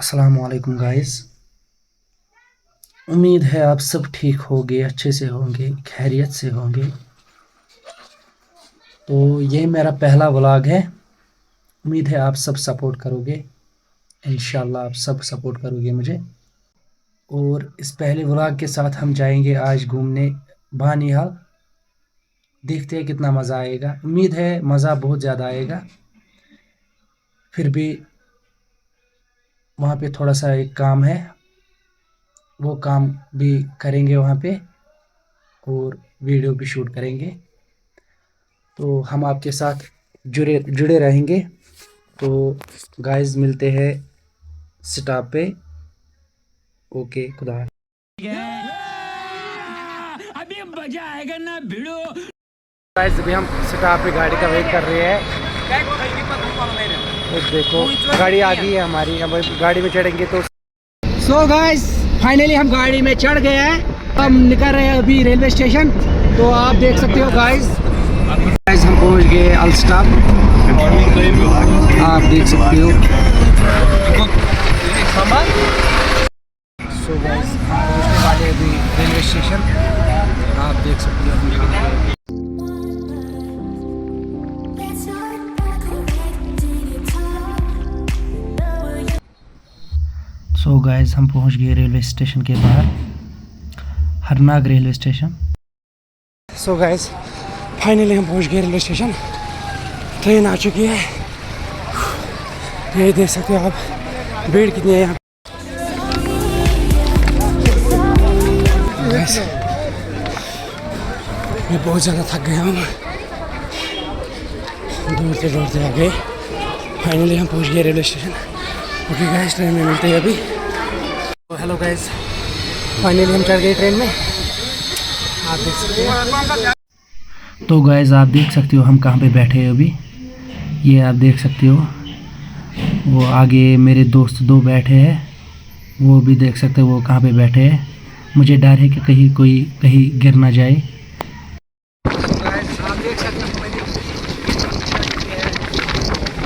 अस्सलामु अलैकुम गाइस। उम्मीद है आप सब ठीक होंगे, अच्छे से होंगे, खैरियत से होंगे। तो ये मेरा पहला व्लॉग है। उम्मीद है आप सब सपोर्ट करोगे, इंशाल्लाह आप सब सपोर्ट करोगे मुझे। और इस पहले व्लॉग के साथ हम जाएंगे आज घूमने बानिहाल। देखते हैं कितना मज़ा आएगा। उम्मीद है मज़ा बहुत ज़्यादा आएगा। फिर भी वहाँ पे थोड़ा सा एक काम है, वो काम भी करेंगे वहाँ पे और वीडियो भी शूट करेंगे। तो हम आपके साथ जुड़े जुड़े रहेंगे। तो गाइस मिलते हैं स्टॉप पे। ओके, खुदा अभी मजा आएगा ना भिड़ो। गाइस अभी हम स्टॉप पे गाड़ी का वेट कर रहे हैं। तो देखो गाड़ी आ गई है हमारी, अब गाड़ी में चढ़ेंगे तो। सो गाइस फाइनली हम गाड़ी में चढ़ गए हैं। हम निकल रहे हैं अभी रेलवे स्टेशन। तो आप देख सकते हो गाइस हम पहुंच गए अल स्टॉप। आप देख सकते हो। सो गाइस हम पहुंचने वाले अभी रेलवे स्टेशन। आप देख सकते हो। सो गाइस हम पहुंच गए रेलवे स्टेशन के बाहर, Harnag railway station. So guys finally हम पहुंच गए रेलवे स्टेशन। ट्रेन आ चुकी है। ये देख सकते हो आप, भीड़ कितनी है यहाँ। मैं बहुत ज़्यादा थक गया हूँ, दौड़ते आ गए। फाइनली हम पहुंच गए railway station. Okay guys train में मिलते हैं अभी। तो हेलो गाइस फाइनली हम चढ़ गए ट्रेन में। आप देख सकते हो। तो गाइस आप देख सकते हो हम कहाँ पे बैठे हैं अभी। ये आप देख सकते हो, वो आगे मेरे दोस्त दो बैठे हैं, वो भी देख सकते हो वो कहाँ पे बैठे हैं। मुझे डर है कि कहीं गिर ना जाए। आप देख सकते हो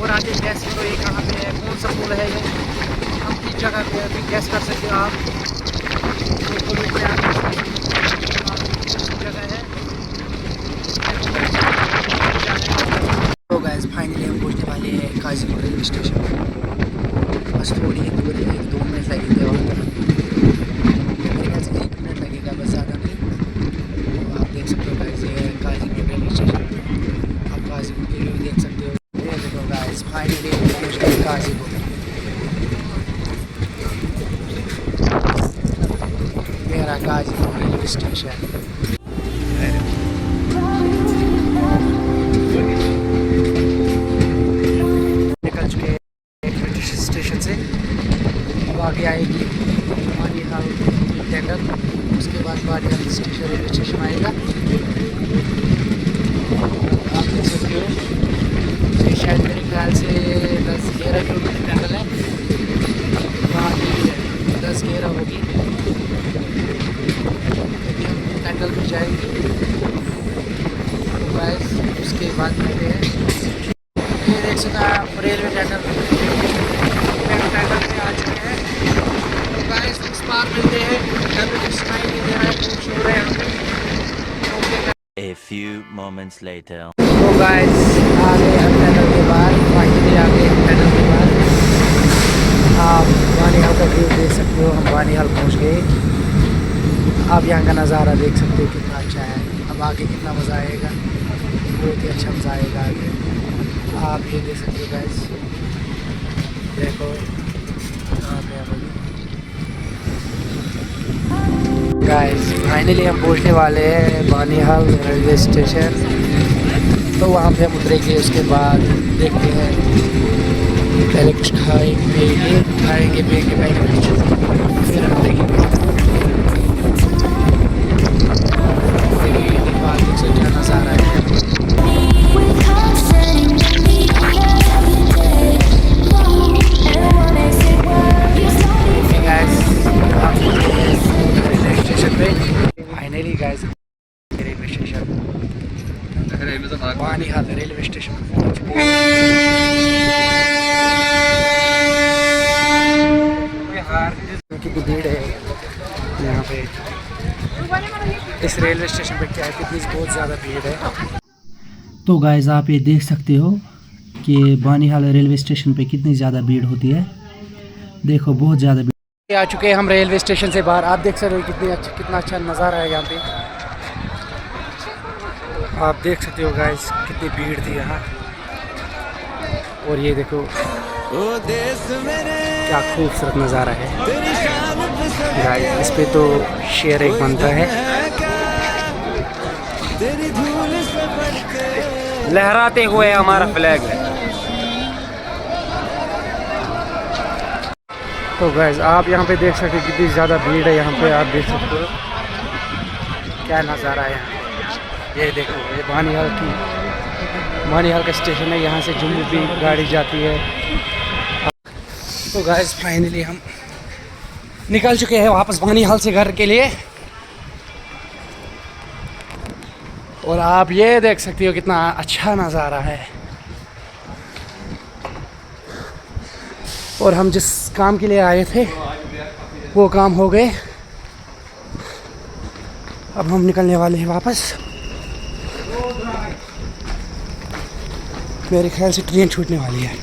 और आगे गैस करो ये कहाँ पे है, कौन सा पुल है ये, हम किस जगह पे अभी गैस कर सकते हो आप। जगह है। तो गाइस फाइनली हम पहुंचने वाले हैं काजीपुर रेलवे स्टेशन। बस थोड़ी ही दूर है, 1-2 मिनट लगेंगे वहाँ पर। मेरे ख्याल से 1 मिनट लगेगा, बस ज़्यादा नहीं। तो आप देख सकते हो गाइस ये काजीपुर रेलवे स्टेशन। आप काजीपुर के व्यू देख सकते हो। ये देखो गाइस फाइनली पहुंच गए काजीपुर। मेरा काजीपुर रेलवे स्टेशन। निकल चुके हैं स्टेशन से। अब आगे आएगी बानिहाल टेंडर, उसके बाद बानिहाल स्टेशन रेलवे स्टेशन आएगा। आप देख सकते हो ये शायद मेरे ख्याल से 10-11 किलोमीटर पैदल है। वहाँ की 10-11 होगी। पैदल भी जाएगी। गाइस उसके बाद मिलते हैं। ये देख सकते हैं आप रेलवे टेंडर में आ चुके हैं। तो गाइस इस बार मिलते हैं। अभी कुछ सुनाई नहीं दे रहा है, कुछ हो रहा है। A few moments later. तो गाइस आ गए हम टनल के बाद, फाइनली आ गए हम टनल के बाद। आप बानिहाल का व्यू देख सकते हो। हम बानिहाल पहुंच गए। आप यहाँ का नज़ारा देख सकते हो कितना अच्छा है। अब आगे कितना मज़ा आएगा, बहुत ही अच्छा मज़ा आएगा आगे। आप ये देख सकते हो गाइस, देखो कहाँ पे हम गाइस फाइनली हम पहुँचने वाले हैं बानिहाल रेलवे स्टेशन। तो वहाँ पे हम उतरेंगे, उसके बाद देखते हैं। पहले कुछ खाएंगे पिएंगे पहले कुछ, फिर हम देखेंगे। देख सकते हो नज़ारा है। Finally guys railway station Banihal railway station पहुंच गए। कितनी भीड़ है यहाँ पे। इस रेलवे स्टेशन पे क्या है, कितनी बहुत ज़्यादा भीड़ है। तो गाइस आप ये देख सकते हो कि बानिहाल रेलवे स्टेशन पे कितनी ज़्यादा भीड़ होती है। देखो बहुत ज़्यादा भीड़। आ चुके हैं हम रेलवे स्टेशन से बाहर। आप देख सकते हो कितना अच्छा नज़ारा है यहाँ पे। आप देख सकते हो गाइस कितनी भीड़ थी यहाँ। और ये देखो क्या खूबसूरत नज़ारा है गाइस। इस पे तो शेर एक बनता है। लहराते हुए हमारा फ्लैग है। तो गाइस आप यहाँ पे देख सकते हो कितनी ज़्यादा भीड़ है यहाँ पे। आप देख सकते हो क्या नज़ारा है यहाँ। ये देखो ये बानिहाल का स्टेशन है। यहाँ से जम्मू भी गाड़ी जाती है। तो गाइस फाइनली हम निकल चुके हैं वापस बानिहाल से घर के लिए। और आप ये देख सकते हो कितना अच्छा नज़ारा है। और हम जिस काम के लिए आए थे वो काम हो गए। अब हम निकलने वाले हैं वापस। मेरे ख्याल से ट्रेन छूटने वाली है।